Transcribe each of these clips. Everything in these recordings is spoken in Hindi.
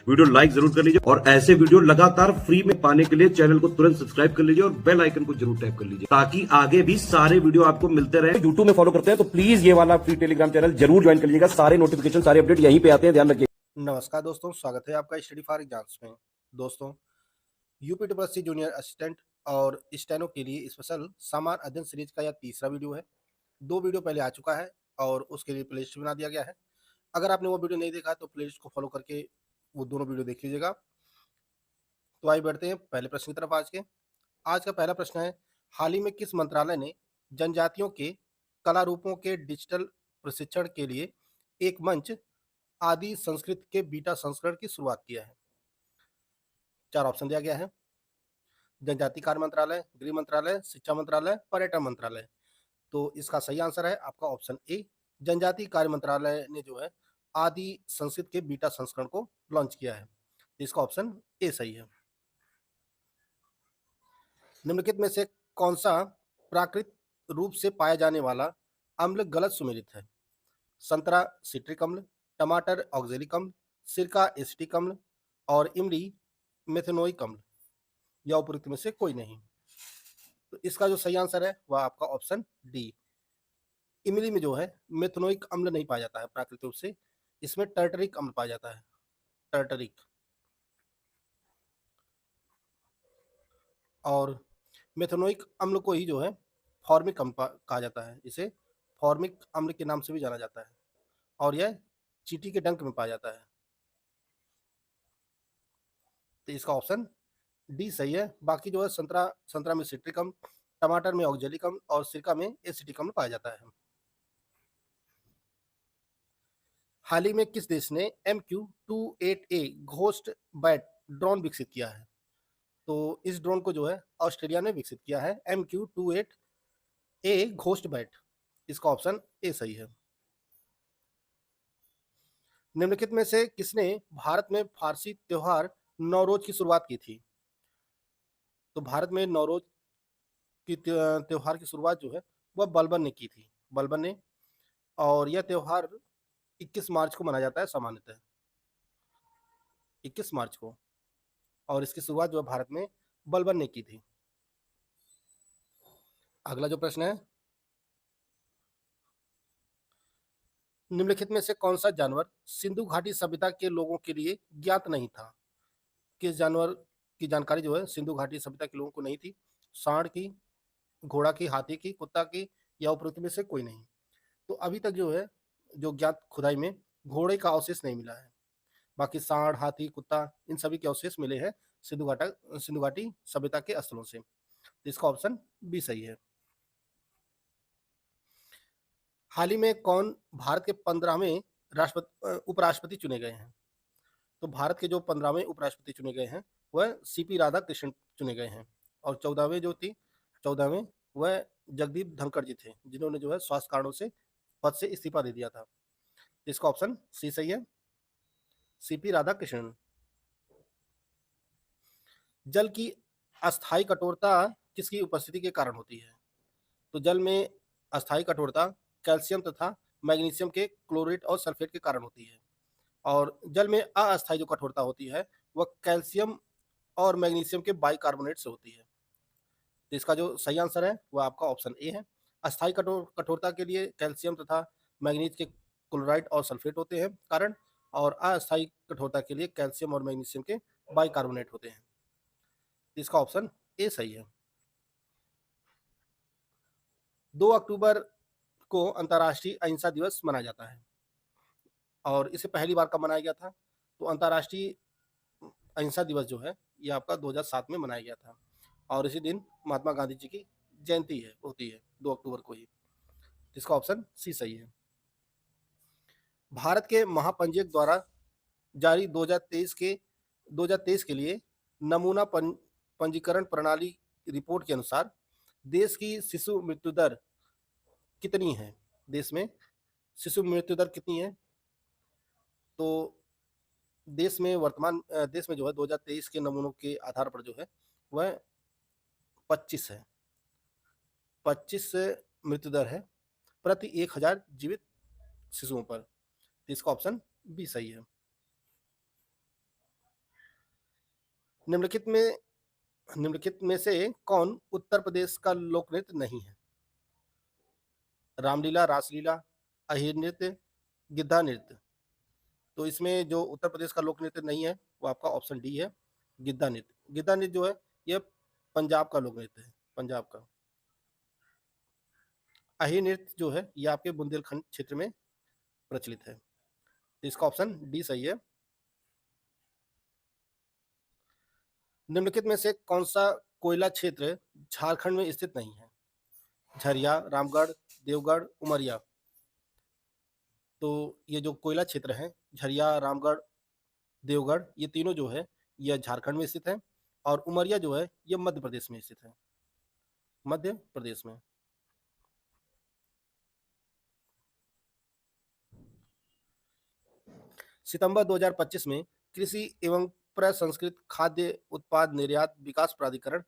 वीडियो लाइक जरूर कर लीजिए और ऐसे वीडियो लगातार फ्री में पाने के लिए चैनल को तुरंत सब्सक्राइब कर लीजिए और बेल आइकन को जरूर टैप कर लीजिए ताकि आगे भी सारे वीडियो आपको मिलते रहे। यूट्यूब में फॉलो करते हैं तो प्लीज ये वाला फ्री टेलीग्राम चैनल जरूर ज्वाइन कर लीजिएगा। सारे नोटिफिकेशन सारे अपडेट यहीं पे आते हैं, ध्यान रखिए। नमस्कार दोस्तों, स्वागत है आपका स्टडी फॉर एग्जाम्स में। दोस्तों, यूपीटीपीएससी जूनियर असिस्टेंट और स्टेनो के लिए स्पेशल सामान्य अध्ययन सीरीज का यह तीसरा वीडियो है। 2 वीडियो पहले आ चुका है और उसके लिए प्लेलिस्ट बना दिया गया है। अगर आपने वो वीडियो नहीं देखा तो प्लेलिस्ट को फॉलो करके वो दोनों वीडियो देख लीजिएगा। तो आइए बढ़ते हैं पहले प्रश्न की तरफ। आज का पहला प्रश्न है, हाल ही में किस मंत्रालय ने जनजातियों के कला रूपों के डिजिटल प्रशिक्षण के लिए एक मंच आदि संस्कृत के बीटा संस्करण की शुरुआत किया है? 4 ऑप्शन दिया गया है। जनजाति कार्य मंत्रालय, गृह मंत्रालय, शिक्षा मंत्रालय, पर्यटन मंत्रालय। तो इसका सही आंसर है आपका ऑप्शन ए। जनजाति कार्य मंत्रालय ने जो है आदि संस्कृत के बीटा संस्करण को लॉन्च किया है। इसका ऑप्शन ए सही है। निम्नलिखित में से कौन सा प्राकृतिक रूप से पाया जाने वाला अम्ल गलत सुमेलित है? संतरा सिट्रिक अम्ल, टमाटर ऑक्जेलिक अम्ल, सिरका एसिटिक अम्ल और इमली मेथनोइक अम्ल, या उपरोक्त में से कोई नहीं। तो इसका जो सही आंसर है वह आपका ऑप्शन डी। इमली में जो है मेथनोइक अम्ल नहीं पाया जाता है प्राकृतिक रूप से, इसमें टर्टरिक अम्ल पाया जाता है, टर्टरिक। और मेथनोइक अम्ल को ही जो है फॉर्मिक अम्ल कहा जाता है, इसे फॉर्मिक अम्ल के नाम से भी जाना जाता है और यह चींटी के डंक में पाया जाता है। तो इसका ऑप्शन डी सही है। बाकी जो है संतरा में सिट्रिक अम्ल, टमाटर में ऑक्जेलिक अम्ल और सिरका में एसिटिक अम्ल पाया जाता है। हाल ही में किस देश ने MQ-28A घोस्ट बैट ड्रोन विकसित किया है? तो इस ड्रोन को जो है ऑस्ट्रेलिया ने विकसित किया है, MQ-28A घोस्ट बैट। इसका ऑप्शन ए सही है। निम्नलिखित में से किसने भारत में फारसी त्योहार नौरोज की शुरुआत की थी? तो भारत में नौरोज की त्योहार की शुरुआत जो है वह बलबन ने की थी, बलबन ने। और यह त्योहार 21 मार्च को मनाया जाता है सामान्यतः, 21 मार्च को, और इसकी शुरुआत जो है भारत में बलबन ने की थी। अगला जो प्रश्न है, निम्नलिखित में से कौन सा जानवर सिंधु घाटी सभ्यता के लोगों के लिए ज्ञात नहीं था? किस जानवर की जानकारी जो है सिंधु घाटी सभ्यता के लोगों को नहीं थी? सांड की, घोड़ा की, हाथी की, कुत्ता की, या उपरोक्त में से कोई नहीं। तो अभी तक जो है जो ज्ञात खुदाई में घोड़े का अवशेष नहीं मिला है, बाकी सांड, हाथी, कुत्ता, इन सभी के अवशेष मिले हैं सिंधु घाटी सभ्यता के स्थलों से। तो इसका ऑप्शन बी सही है। हाल ही में कौन भारत के 15वें उपराष्ट्रपति चुने गए हैं? तो भारत के जो 15वें उपराष्ट्रपति चुने गए हैं वह CP राधाकृष्णन चुने गए हैं, और 14वें वह जगदीप धनखड़ जी थे, जिन्होंने जो है स्वास्थ्य कारणों से पद से इस्तीफा दे दिया था। इसका ऑप्शन सी सही है, CP राधाकृष्णन। जल की अस्थायी कठोरता किसकी उपस्थिति के कारण होती है? तो जल में अस्थायी कठोरता कैल्शियम तथा मैग्नीशियम के क्लोरेट और सल्फेट के कारण होती है, और जल में अस्थायी जो कठोरता होती है वह कैल्शियम और मैग्नीशियम के बाइकार्बोनेट से होती है। तो इसका जो सही आंसर है वह आपका ऑप्शन ए है। अस्थायी कठोरता के लिए कैल्शियम तथा मैग्नीज के क्लोराइड और सल्फेट होते हैं कारण, और अस्थायी कठोरता के लिए कैल्शियम और मैग्नीशियम के बाइकार्बोनेट होते हैं। इसका ऑप्शन ए सही है। 2 अक्टूबर को अंतर्राष्ट्रीय अहिंसा दिवस मनाया जाता है, और इसे पहली बार कब मनाया गया था? तो अंतर्राष्ट्रीय अहिंसा दिवस जो है ये आपका 2007 में मनाया गया था, और इसी दिन महात्मा गांधी जी की जयंती होती है 2 अक्टूबर को ही। इसका ऑप्शन सी सही है। भारत के महापंजीयक द्वारा जारी 2023 के लिए नमूना पंजीकरण प्रणाली रिपोर्ट के अनुसार देश की शिशु मृत्यु दर कितनी है? देश में शिशु मृत्यु दर कितनी है? तो देश में जो है 2023 के नमूनों के आधार पर जो है वह 25 है, 25 मृत्यु दर है प्रति 1000 जीवित शिशुओं पर। इसका ऑप्शन बी सही है। निम्नलिखित में से कौन उत्तर प्रदेश का लोक नृत्य नहीं है? रामलीला, रासलीला, अहिर नृत्य, गिद्धा नृत्य। तो इसमें जो उत्तर प्रदेश का लोक नृत्य नहीं है वो आपका ऑप्शन डी है, गिद्धा नृत्य। गिद्धा नृत्य जो है ये पंजाब का लोक नृत्य है, पंजाब का। अहिर नृत्य जो है ये आपके बुंदेलखंड क्षेत्र में प्रचलित है। तो इसका ऑप्शन डी सही है। निम्नलिखित में से कौन सा कोयला क्षेत्र झारखंड में स्थित नहीं है? झरिया, रामगढ़, देवगढ़, उमरिया। तो ये जो कोयला क्षेत्र है झरिया, रामगढ़, देवगढ़, ये तीनों जो है यह झारखंड में स्थित है, और उमरिया जो है ये मध्य प्रदेश में स्थित है, मध्य प्रदेश में। सितंबर 2025 में कृषि एवं प्रसंस्कृत खाद्य उत्पाद निर्यात विकास प्राधिकरण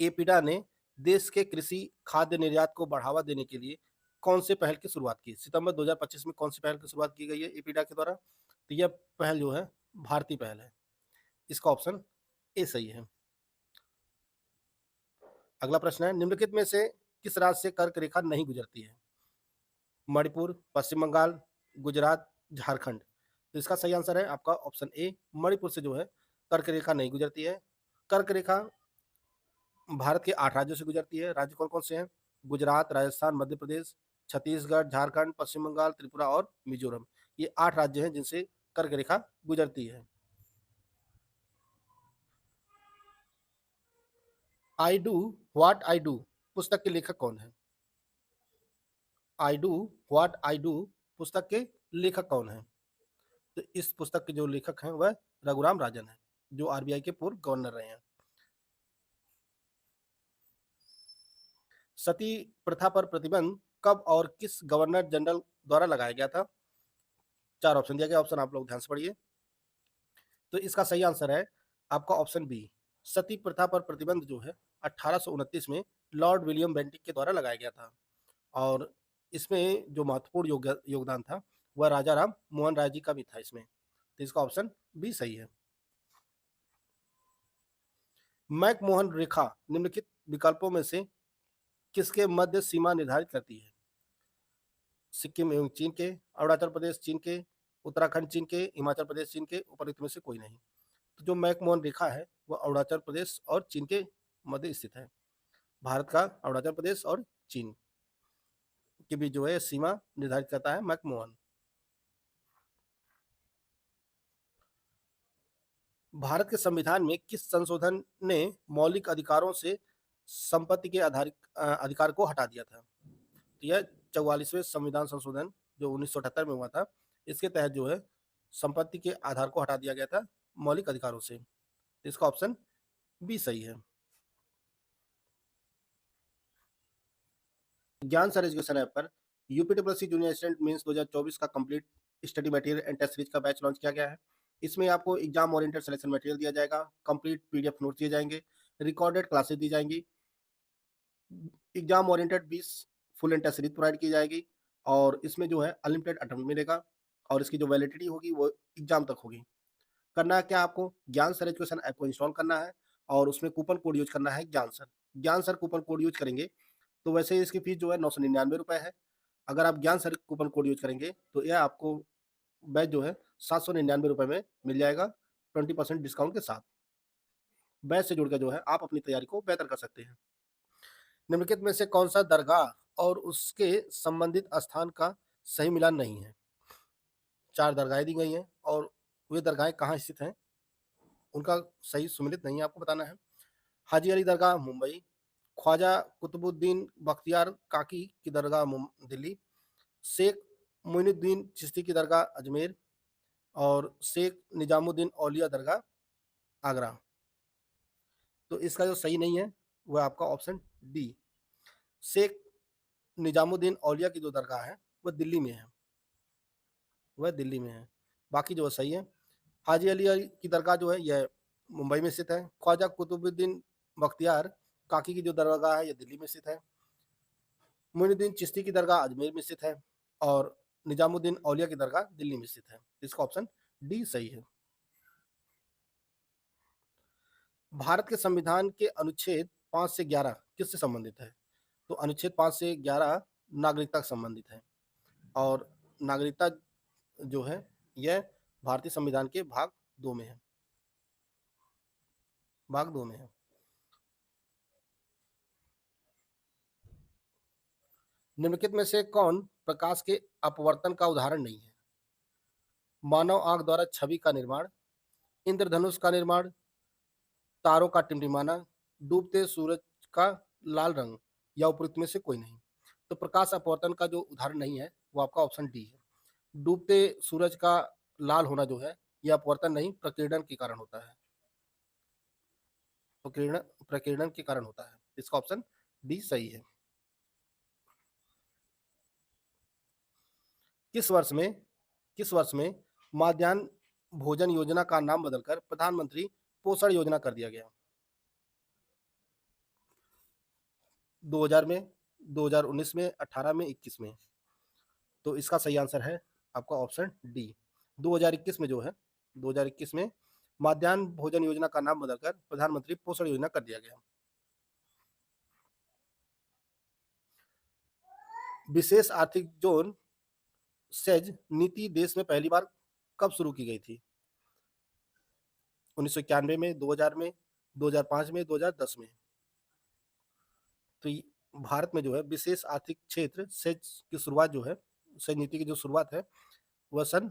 एपीडा ने देश के कृषि खाद्य निर्यात को बढ़ावा देने के लिए कौन से पहल की शुरुआत की? सितंबर 2025 में कौन सी पहल की शुरुआत की गई है एपीडा के द्वारा? तो यह पहल जो है भारतीय पहल है। इसका ऑप्शन ए सही है। अगला प्रश्न है, निम्नलिखित में से किस राज्य से कर्क रेखा नहीं गुजरती है? मणिपुर, पश्चिम बंगाल, गुजरात, झारखंड। तो इसका सही आंसर है आपका ऑप्शन ए, मणिपुर से जो है कर्क रेखा नहीं गुजरती है। कर्क रेखा भारत के 8 राज्यों से गुजरती है। राज्य कौन कौन से हैं? गुजरात, राजस्थान, मध्य प्रदेश, छत्तीसगढ़, झारखंड, पश्चिम बंगाल, त्रिपुरा और मिजोरम। ये 8 राज्य हैं जिनसे कर्क रेखा गुजरती है। I do what I do पुस्तक के लेखक कौन है? I do what I do पुस्तक के लेखक कौन है? तो इस पुस्तक के जो लेखक हैं वह रघुराम राजन है, जो आरबीआई के पूर्व गवर्नर रहे हैं। सती प्रथा पर प्रतिबंध कब और किस गवर्नर जनरल द्वारा लगाया गया था? 4 ऑप्शन दिया गया, ऑप्शन आप लोग ध्यान से पढ़िए। तो इसका सही आंसर है आपका ऑप्शन बी। सती प्रथा पर प्रतिबंध जो है 1829 में लॉर्ड विलियम बेंटिक के द्वारा लगाया गया था, और इसमें जो महत्वपूर्ण योगदान था वह राजा राम मोहन राय जी का भी था इसमें। तो इसका ऑप्शन बी सही है। मैकमोहन रेखा निम्नलिखित विकल्पों में से किसके मध्य सीमा निर्धारित करती है? सिक्किम एवं चीन के, अरुणाचल प्रदेश चीन के, उत्तराखंड चीन के, हिमाचल प्रदेश चीन के, उपर्युक्त में से कोई नहीं। तो जो मैकमोहन रेखा है वह अरुणाचल प्रदेश और चीन के मध्य स्थित है। भारत का अरुणाचल प्रदेश और चीन के बीच जो है सीमा निर्धारित करता है मैकमोहन। भारत के संविधान में किस संशोधन ने मौलिक अधिकारों से संपत्ति के अधिकार को हटा दिया था? तो यह 44वें संविधान संशोधन जो 1978 में हुआ था, इसके तहत जो है संपत्ति के आधार को हटा दिया गया था मौलिक अधिकारों से। तो इसका ऑप्शन बी सही है। ज्ञान सर एजुकेशन ऐप पर यूपीटीपीएससी जूनियर असिस्टेंट मेंस 2024 का complete study material and test series का बैच लॉन्च किया गया है। इसमें आपको एग्जाम ओरिएंटेड सिलेक्शन मटेरियल दिया जाएगा, कंप्लीट पीडीएफ नोट दिए जाएंगे, रिकॉर्डेड क्लासेस दी जाएंगी, exam oriented 20 full and test series provide की जाएगी, और इसमें जो है अनलिमिटेड अटेम्प्ट मिलेगा, और इसकी जो वैलिडिटी होगी वो एग्जाम तक होगी। करना है क्या आपको? ज्ञान सर एजुकेशन ऐप को इंस्टॉल करना है, और उसमें कूपन कोड यूज करना है ज्ञान सर। ज्ञान सर कूपन कोड यूज करेंगे तो वैसे इसकी फीस जो है 999 रुपये है। अगर आप ज्ञान सर कूपन कोड यूज करेंगे तो यह आपको बैच जो है 799 रुपये में मिल जाएगा, 20% डिस्काउंट के साथ। बैच से जुड़कर जो है आप अपनी तैयारी को बेहतर कर सकते हैं। निम्नलिखित में से कौन सा दरगाह और उसके संबंधित स्थान का सही मिलान नहीं है? 4 दरगाहें दी गई हैं, और वे दरगाहें कहाँ स्थित हैं उनका सही सुमिलित नहीं है, आपको बताना है। हाजी अली दरगाह मुंबई, ख्वाजा कुतुबुद्दीन बख्तियार काकी की दरगाह दिल्ली, शेख मोइनुद्दीन चिश्ती की दरगाह अजमेर, और शेख निजामुद्दीन औलिया दरगाह आगरा। तो इसका जो सही नहीं है वह आपका ऑप्शन डी, शेख निजामुद्दीन औलिया की जो दरगाह है वह दिल्ली में है, वह दिल्ली में है। बाकी जो सही है, हाजी अली की दरगाह जो है यह मुंबई में स्थित है, ख्वाजा कुतुबुद्दीन बख्तियार काकी की जो दरगाह है यह दिल्ली में स्थित है, मोइनुद्दीन चिश्ती की दरगाह अजमेर में स्थित है, और निजामुद्दीन औलिया की दरगाह दिल्ली में स्थित है। इसका ऑप्शन डी सही है। भारत के संविधान के अनुच्छेद 5 से 11 किससे संबंधित है? तो अनुच्छेद 5 से 11 नागरिकता से संबंधित है और नागरिकता जो है यह भारतीय संविधान के भाग 2 में है। भाग 2 में है। निम्नलिखित में से कौन प्रकाश के अपवर्तन का उदाहरण नहीं है? मानव आंख द्वारा छवि का निर्माण, इंद्रधनुष का निर्माण, तारों का टिमटिमाना, डूबते सूरज का लाल रंग या उपरोक्त में से कोई नहीं। तो प्रकाश अपवर्तन का जो उदाहरण नहीं है वो आपका ऑप्शन डी है। डूबते सूरज का लाल होना जो है यह अपवर्तन नहीं, प्रकीर्णन के कारण होता है। प्रकीर्णन के कारण होता है। इसका ऑप्शन डी सही है। किस वर्ष में माध्याह्न भोजन योजना का नाम बदलकर प्रधानमंत्री पोषण योजना कर दिया गया? 2000 में, 2019 में, 18 में, 21 में। तो इसका सही आंसर है आपका ऑप्शन डी। 2021 में जो है 2021 में माध्याह्न भोजन योजना का नाम बदलकर प्रधानमंत्री पोषण योजना कर दिया गया। विशेष आर्थिक जोन सेज नीति देश में पहली बार कब शुरू की गई थी? 1991 में, 2000 में, 2005 में, 2010 में। तो भारत में जो है विशेष आर्थिक क्षेत्र सेज की शुरुआत जो है, सेज नीति की जो शुरुआत है वह सन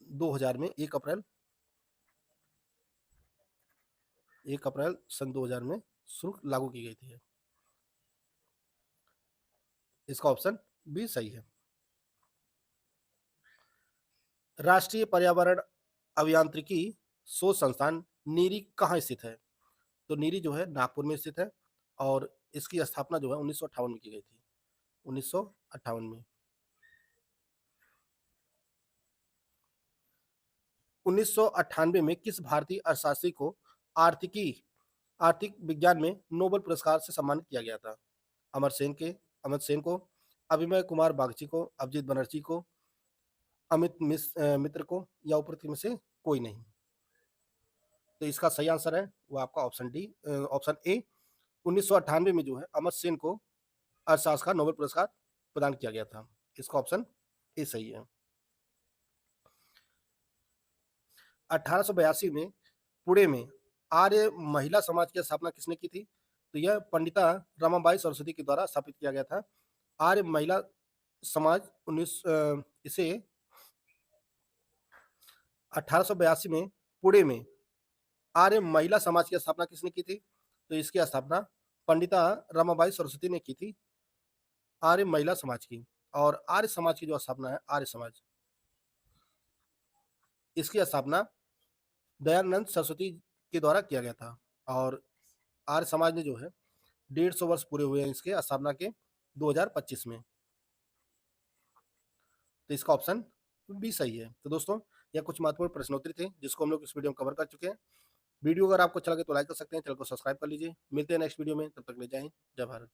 2000 में 1 अप्रैल सन 2000 में शुरू लागू की गई थी। इसका ऑप्शन बी सही है। राष्ट्रीय पर्यावरण अभियांत्रिकी शोध संस्थान नीरी कहाँ स्थित है? तो नीरी जो है नागपुर में स्थित है और इसकी स्थापना जो है 1958 में की गई थी। 1958 में 1998 में किस भारतीय अर्थशास्त्री को आर्थिक विज्ञान में नोबेल पुरस्कार से सम्मानित किया गया था? अमर्त्य सेन को, अभिमय कुमार बागची को, अभिजीत बनर्जी को, अमित मित्र को या उपरोक्त में से कोई नहीं। तो इसका सही आंसर है वो आपका ऑप्शन ए। 1998 में जो है अमर्त्य सेन को अर्थशास्त्र का नोबेल पुरस्कार प्रदान किया गया था। इसका ऑप्शन ए सही है। 1882 में पुणे में आर्य महिला समाज की स्थापना किसने की थी? तो यह पंडिता रमाबाई सरस्वती के द्वारा स्थापित किया गया था। आर्य महिला समाज 1882 में पुणे में आर्य महिला समाज की स्थापना किसने की थी? तो इसकी स्थापना पंडिता रमाबाई सरस्वती ने की थी, आर्य महिला समाज की। और आर्य समाज की जो स्थापना है, आर्य समाज, इसकी स्थापना दयानंद सरस्वती के द्वारा किया गया था। और आर्य समाज ने जो है 150 वर्ष पूरे हुए हैं इसके स्थापना के 2025 में। तो इसका ऑप्शन बी सही है। तो दोस्तों यह कुछ महत्वपूर्ण प्रश्नोत्तरी थे जिसको हम लोग इस वीडियो में कवर कर चुके हैं। वीडियो अगर आपको अच्छा लगे तो लाइक कर सकते हैं, चैनल को सब्सक्राइब कर लीजिए। मिलते हैं नेक्स्ट वीडियो में, तब तक ले जय हिंद, जय भारत।